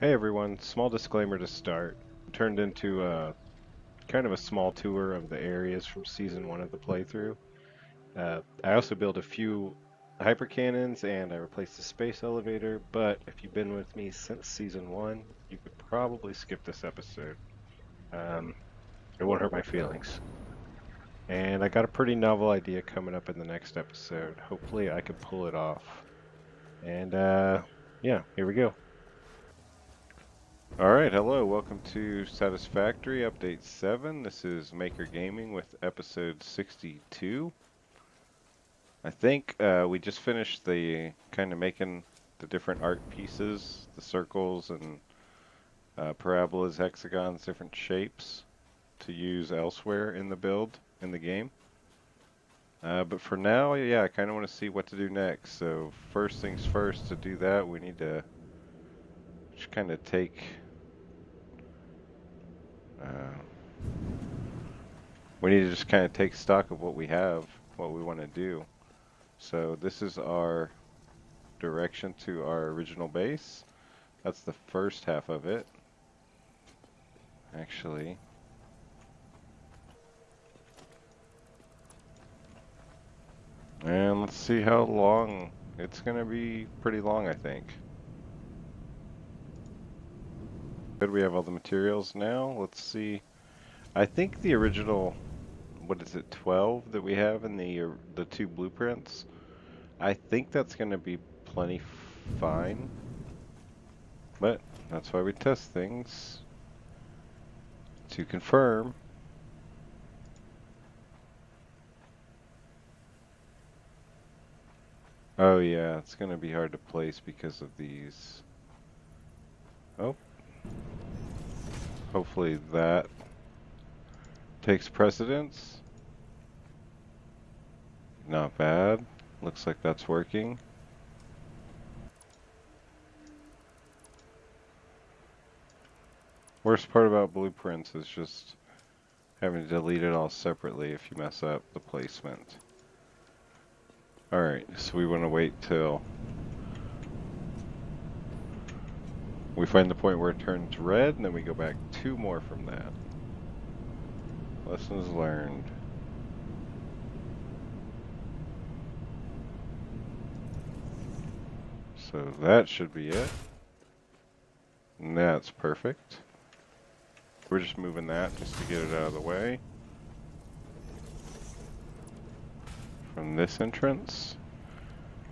Hey everyone, small disclaimer to start. Turned into a kind of a small tour of the areas from season 1 of the playthrough. I also built a few hyper cannons and I replaced the space elevator, but if you've been with me since season 1, you could probably skip this episode. Um, it won't hurt my feelings. And I got a pretty novel idea coming up in the next episode. Hopefully I can pull it off. And yeah, here we go. Alright, hello, welcome to Satisfactory Update 7. This is Maker Gaming with episode 62. I think we just finished the kind of making the different art pieces, the circles and parabolas, hexagons, different shapes to use elsewhere in the build, in the game. But for now, yeah, I kind of want to see what to do next. So first things first, to do that, we need to just kind of take... we need to just kind of take stock of what we have, what we want to do. So this is our direction to our original base. That's the first half of it, actually. And let's see how long. It's going to be pretty long, I think. Good, we have all the materials now. Let's see. I think the original, what is it, 12 that we have in the two blueprints, I think that's going to be plenty fine. But that's why we test things, to confirm. Oh yeah, it's gonna be hard to place because of these. Oh. Hopefully that takes precedence. Not bad. Looks like that's working. Worst part about blueprints is just having to delete it all separately if you mess up the placement. Alright, so we want to wait till we find the point where it turns red, and then we go back 2 more from that. Lessons learned. So that should be it. And that's perfect. We're just moving that just to get it out of the way. From this entrance.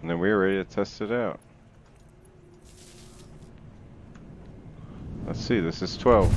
And then we're ready to test it out. Let's see, this is 12.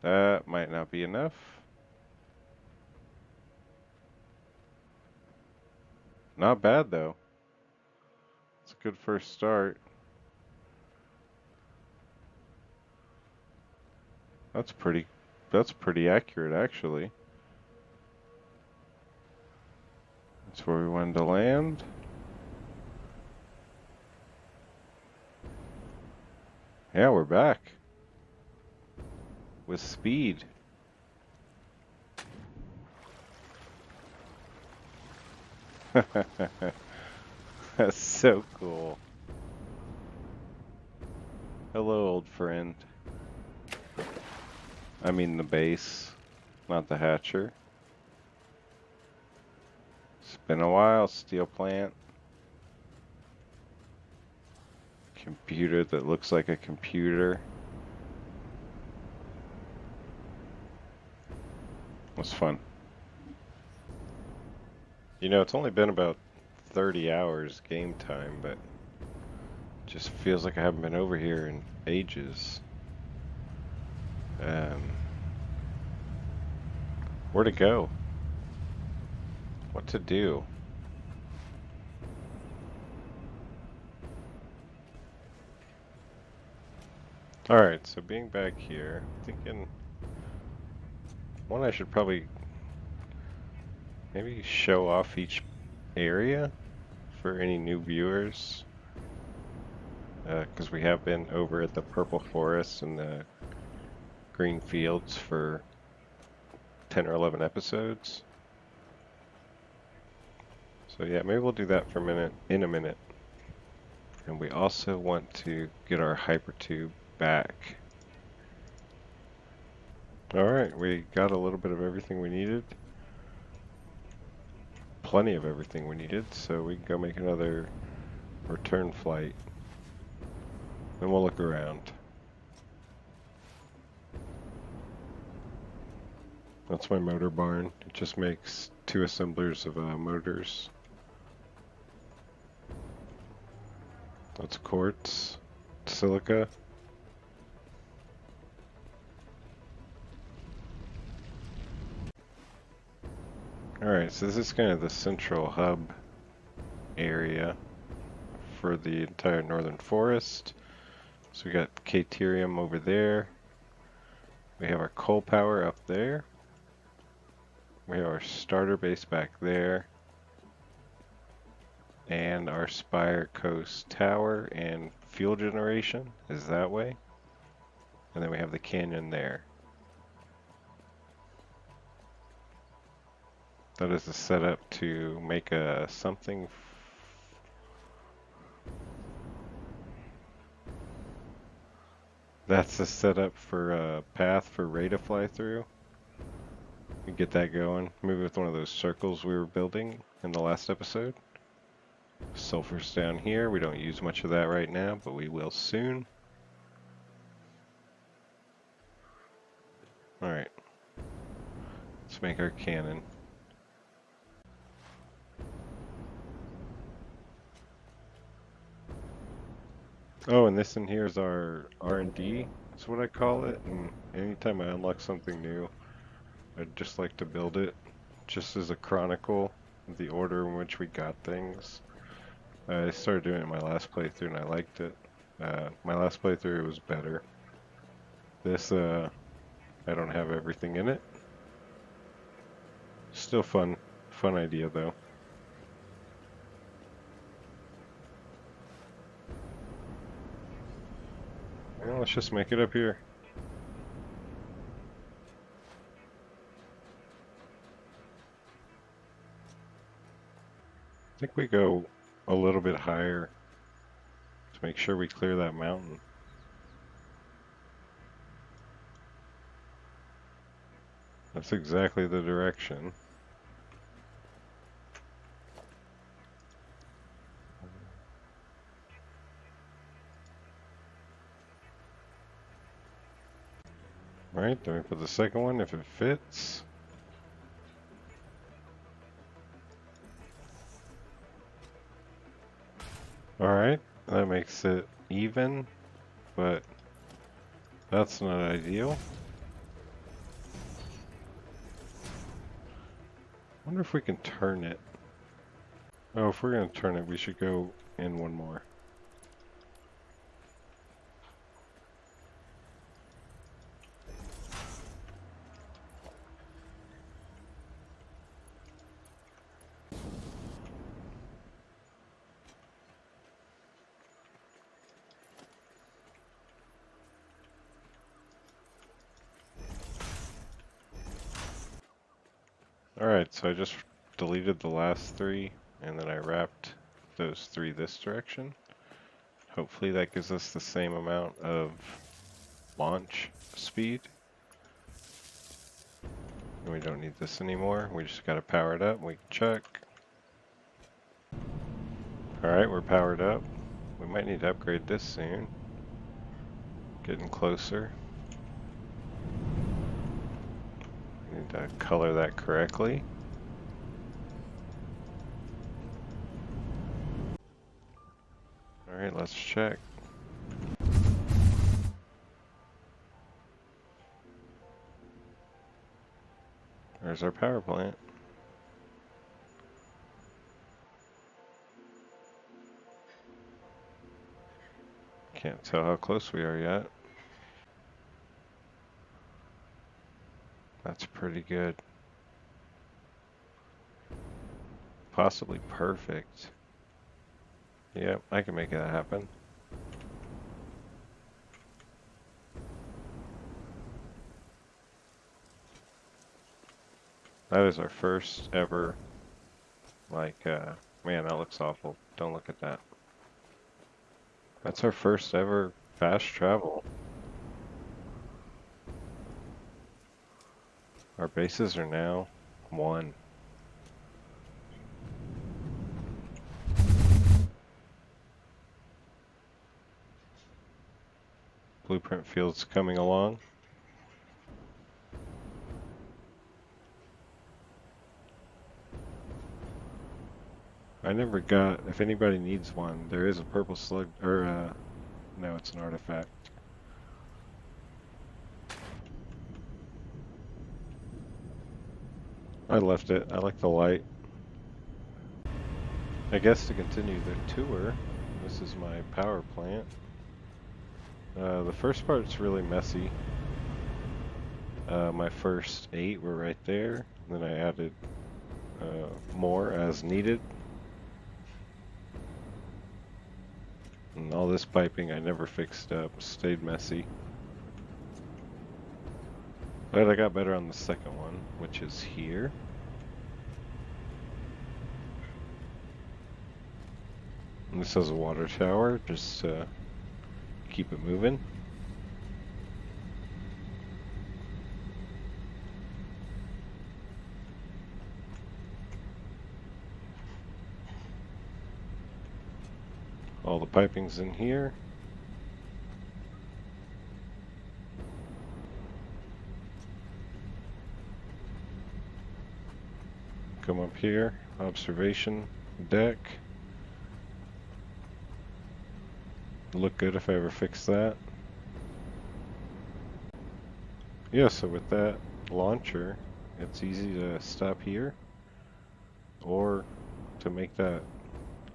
That might not be enough. Not bad though. It's a good first start. That's pretty accurate actually. That's where we wanted to land. Yeah, we're back. With speed. That's so cool. Hello, old friend. I mean the base, not the hatcher. It's been a while, steel plant. Computer that looks like a computer. It was fun. You know, it's only been about 30 hours game time, but it just feels like I haven't been over here in ages. Where to go? What to do? Alright, so being back here, thinking one, I should probably maybe show off each area for any new viewers. Because we have been over at the Purple Forest and the Green Fields for 10 or 11 episodes. So yeah, maybe we'll do that for a minute, in a minute. And we also want to get our Hypertube back. Alright, we got a little bit of everything we needed. Plenty of everything we needed, so we can go make another return flight. Then we'll look around. That's my motor barn. It just makes 2 assemblers of motors. That's quartz, silica. Alright, so this is kind of the central hub area for the entire northern forest. So we got Caterium over there. We have our coal power up there. We have our starter base back there. And our Spire Coast tower and fuel generation is that way. And then we have the canyon there. That is the setup to make a something. That's the setup for a path for Ray to fly through. We get that going. Maybe with one of those circles we were building in the last episode. Sulfur's down here. We don't use much of that right now, but we will soon. Alright. Let's make our cannon. Oh, and this in here is our R&D. That's what I call it. And anytime I unlock something new, I'd just like to build it, just as a chronicle of the order in which we got things. I started doing it in my last playthrough and I liked it. My last playthrough was better. This, I don't have everything in it. Still fun idea though. Well, let's just make it up here. I think we go a little bit higher to make sure we clear that mountain. That's exactly the direction. Alright, then we put the second one if it fits. Alright, that makes it even, but that's not ideal. I wonder if we can turn it. Oh, if we're going to turn it, we should go in one more. Alright, so I just deleted the last 3, and then I wrapped those 3 this direction. Hopefully that gives us the same amount of launch speed. And we don't need this anymore, we just gotta power it up, we can check. Alright, we're powered up. We might need to upgrade this soon. Getting closer. Need to color that correctly. Alright, let's check. There's our power plant. Can't tell how close we are yet. That's pretty good. Possibly perfect. Yep, I can make that happen. That is our first ever, like, man, that looks awful. Don't look at that. That's our first ever fast travel. Our bases are now 1. Blueprint field's coming along. I never got, if anybody needs one, there is a purple slug, or no, it's an artifact. I left it, I like the light. I guess to continue the tour, this is my power plant. The first part's really messy. My first 8 were right there, then I added more as needed. And all this piping I never fixed up, stayed messy. But I got better on the second one, which is here. And this has a water tower, just to keep it moving. All the piping's in here. Come up here, observation deck. Look good if I ever fix that. Yeah, so with that launcher, it's easy to stop here, or to make that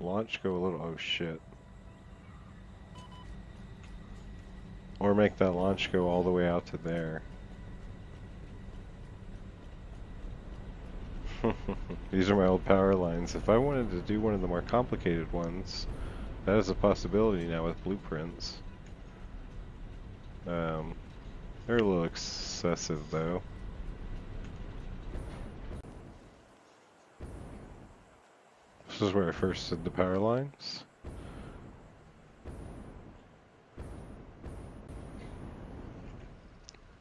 launch go a little, oh shit. Or make that launch go all the way out to there. These are my old power lines. If I wanted to do one of the more complicated ones, that is a possibility now with blueprints. They're a little excessive though. This is where I first did the power lines.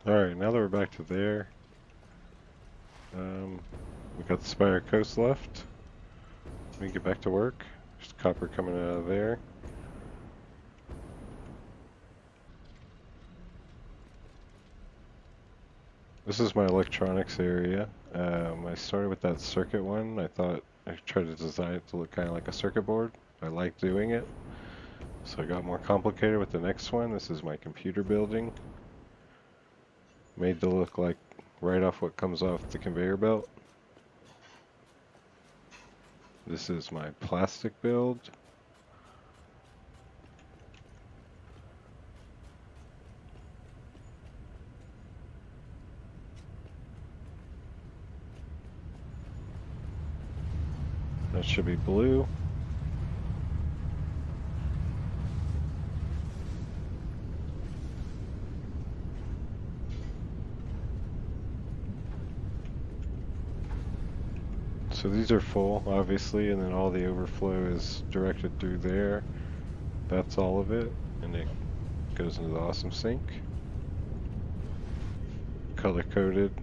Alright, now that we're back to there, we got the Spire Coast left. Let me get back to work. There's copper coming out of there. This is my electronics area. I started with that circuit one. I thought I tried to design it to look kind of like a circuit board. I like doing it. So I got more complicated with the next one. This is my computer building. Made to look like right off what comes off the conveyor belt. This is my plastic build. That should be blue. So these are full, obviously, and then all the overflow is directed through there. That's all of it, and it goes into the awesome sink. Color coded.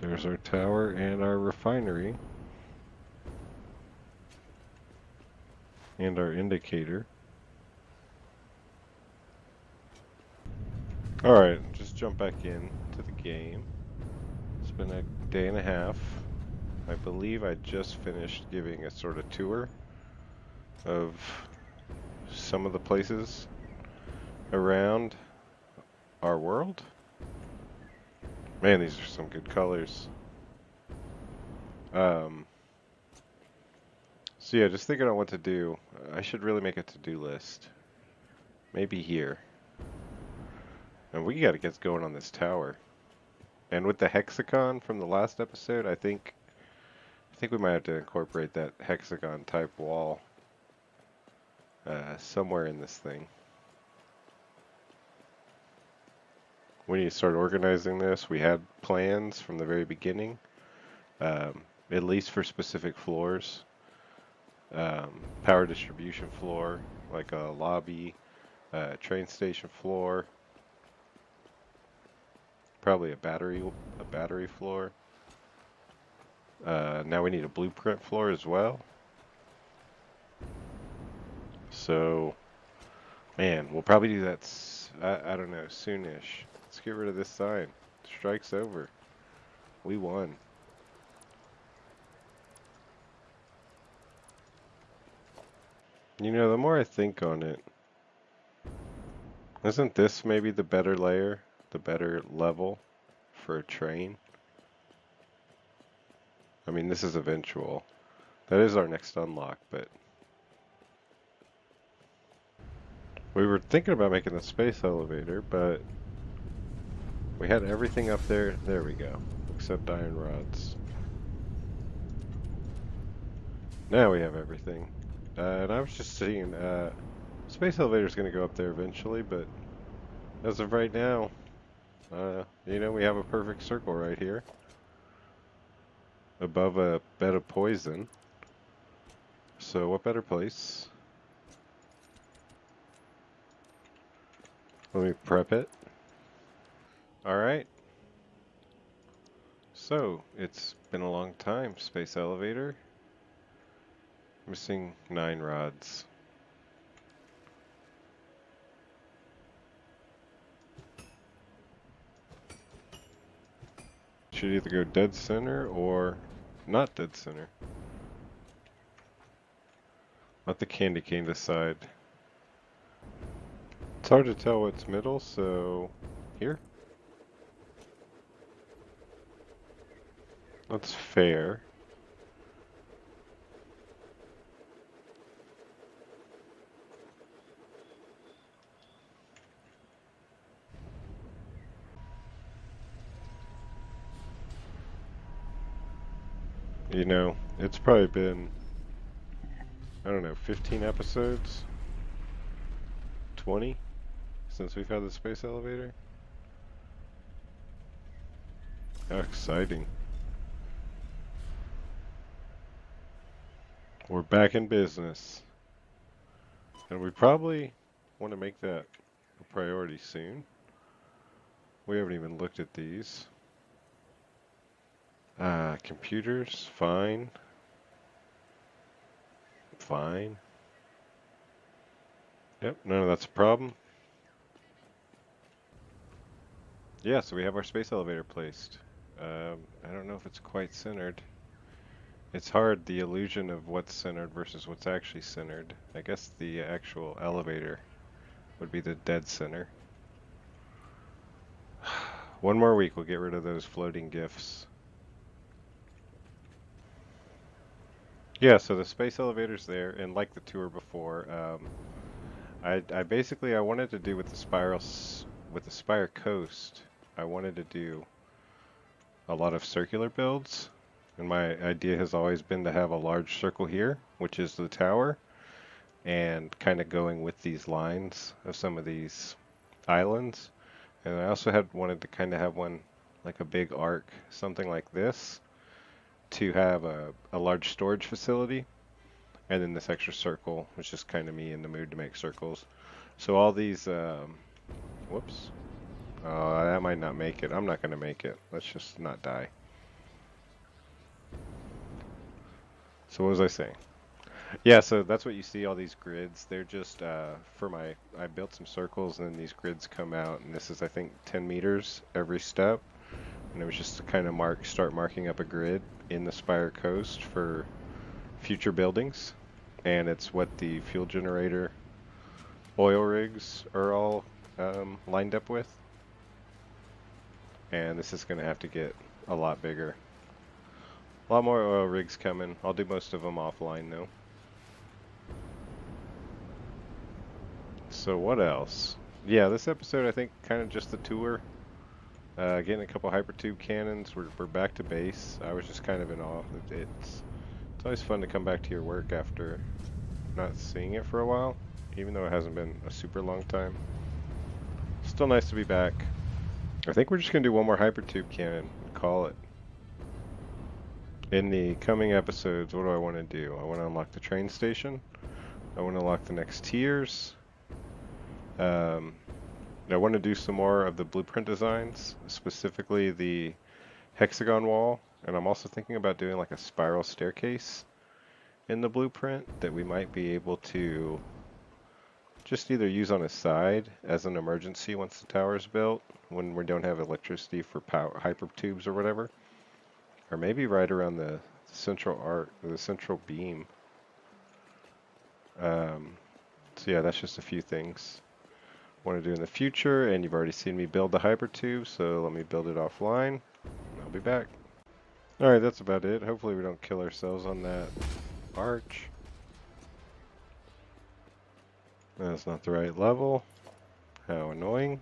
There's our tower and our refinery. And our indicator. Alright, just jump back in to the game. It's been a day and a half. I believe I just finished giving a sort of tour of some of the places around our world. Man, these are some good colors. So yeah, just thinking on what to do. I should really make a to-do list. Maybe here. And we gotta get going on this tower. And with the hexagon from the last episode, I think we might have to incorporate that hexagon type wall somewhere in this thing. we need to start organizing this. We had plans from the very beginning, at least for specific floors. Power distribution floor, like a lobby, train station floor, probably a battery floor. Now we need a blueprint floor as well. So, man, we'll probably do that, I don't know, soonish. Let's get rid of this sign. Strike's over. We won. You know, the more I think on it, isn't this maybe the better layer, the better level for a train? I mean, this is eventual. That is our next unlock, but we were thinking about making the space elevator, but we had everything up there. There we go, except iron rods. Now we have everything. And I was just seeing, space elevator's going to go up there eventually, but as of right now, you know, we have a perfect circle right here above a bed of poison. So what better place? Let me prep it. Alright. So, it's been a long time, space elevator. Missing 9 rods. Should either go dead center or not dead center. Let the candy cane decide. It's hard to tell what's middle, so here. That's fair. You know, it's probably been, I don't know, 15 episodes? 20? Since we've had the space elevator? How exciting. We're back in business. And we probably want to make that a priority soon. We haven't even looked at these. Computers, fine. Fine. Yep, none of that's a problem. Yeah, so we have our space elevator placed. I don't know if it's quite centered. It's hard, the illusion of what's centered versus what's actually centered. I guess the actual elevator would be the dead center. One more week, we'll get rid of those floating GIFs. Yeah, so the space elevator's there, and like the tour before, I basically I wanted to do with the Spire Coast. I wanted to do a lot of circular builds, and my idea has always been to have a large circle here, which is the tower, and kind of going with these lines of some of these islands. And I also wanted to kind of have one like a big arc, something like this, to have a large storage facility, and then this extra circle, which is kind of me in the mood to make circles. So all these, whoops, that might not make it. I'm not going to make it. Let's just not die. So what was I saying? Yeah, so that's what you see, all these grids. They're just, I built some circles, and then these grids come out, and this is, I think, 10 meters every step. And it was just to kind of start marking up a grid in the Spire Coast for future buildings. And it's what the fuel generator oil rigs are all lined up with. And this is going to have to get a lot bigger. A lot more oil rigs coming. I'll do most of them offline though. So what else? Yeah, this episode I think kind of just the tour. Getting a couple Hypertube cannons. We're back to base. I was just kind of in awe. It's always fun to come back to your work after not seeing it for a while, even though it hasn't been a super long time. Still nice to be back. I think we're just going to do one more Hypertube cannon and call it. In the coming episodes, what do I want to do? I want to unlock the train station. I want to unlock the next tiers. I want to do some more of the blueprint designs, specifically the hexagon wall. And I'm also thinking about doing like a spiral staircase in the blueprint that we might be able to just either use on a side as an emergency once the tower is built, when we don't have electricity for power, hypertubes or whatever. Or maybe right around the central beam. So yeah, that's just a few things I want to do in the future, and you've already seen me build the Hypertube, so let me build it offline, and I'll be back. Alright, that's about it. Hopefully we don't kill ourselves on that arch. That's not the right level. How annoying.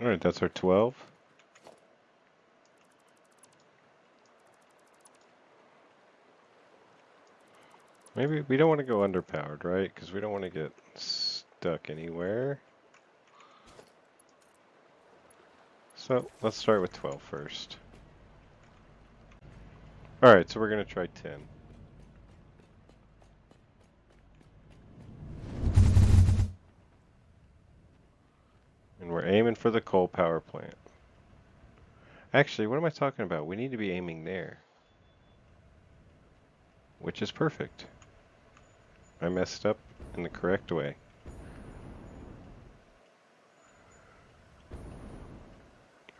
Alright, that's our 12. Maybe we don't want to go underpowered, right? Because we don't want to get stuck anywhere. So let's start with 12 first. Alright, so we're going to try 10. And we're aiming for the coal power plant. Actually, what am I talking about? We need to be aiming there. Which is perfect. I messed up in the correct way.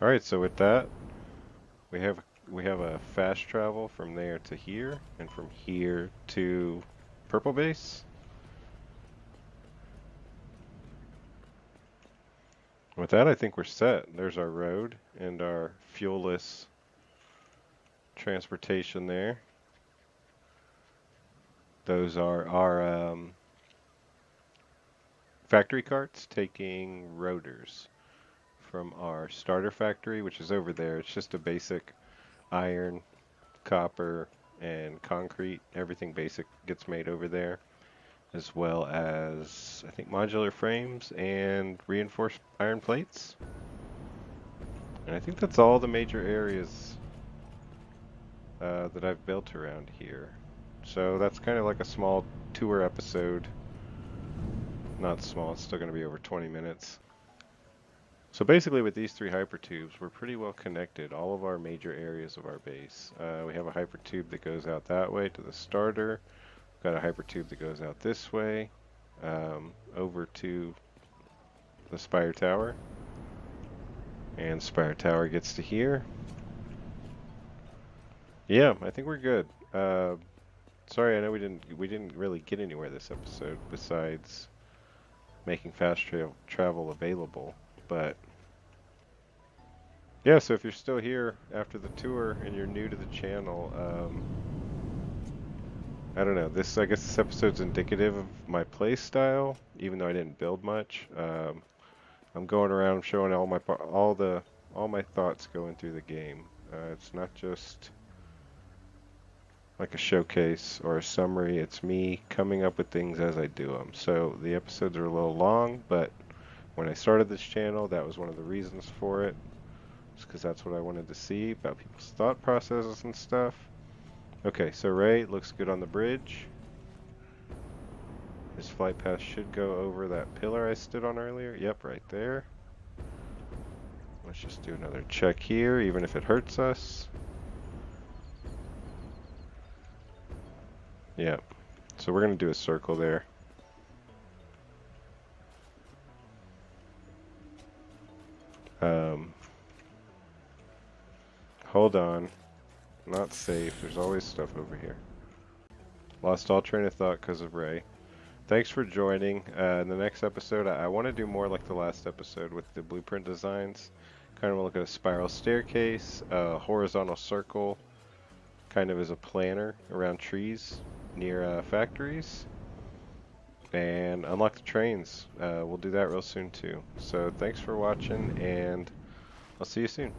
Alright, so with that, we have a fast travel from there to here, and from here to Purple Base. With that, I think we're set. There's our road and our fuelless transportation there. Those are our factory carts taking rotors from our starter factory, which is over there. It's just a basic iron, copper, and concrete. Everything basic gets made over there, as well as, I think, modular frames and reinforced iron plates. And I think that's all the major areas that I've built around here. So that's kind of like a small tour episode. Not small, it's still going to be over 20 minutes. So basically with these 3 hypertubes, we're pretty well connected, all of our major areas of our base. We have a hypertube that goes out that way to the starter. We've got a hypertube that goes out this way, over to the Spire Tower. And Spire Tower gets to here. Yeah, I think we're good. Sorry, I know we didn't really get anywhere this episode besides making fast travel available, but yeah, so if you're still here after the tour and you're new to the channel, I don't know, I guess this episode's indicative of my play style, even though I didn't build much. I'm going around showing all my thoughts going through the game. It's not just like a showcase or a summary, it's me coming up with things as I do them. So the episodes are a little long, but when I started this channel, that was one of the reasons for it. Just because that's what I wanted to see about people's thought processes and stuff. Okay, so Ray looks good on the bridge. His flight path should go over that pillar I stood on earlier. Yep, right there. Let's just do another check here, even if it hurts us. Yeah, so we're going to do a circle there. Hold on. Not safe. There's always stuff over here. Lost all train of thought because of Ray. Thanks for joining. In the next episode, I want to do more like the last episode with the blueprint designs. Kind of look at a spiral staircase, a horizontal circle, kind of as a planner around trees near factories, and unlock the trains. We'll do that real soon too. So thanks for watching, and I'll see you soon.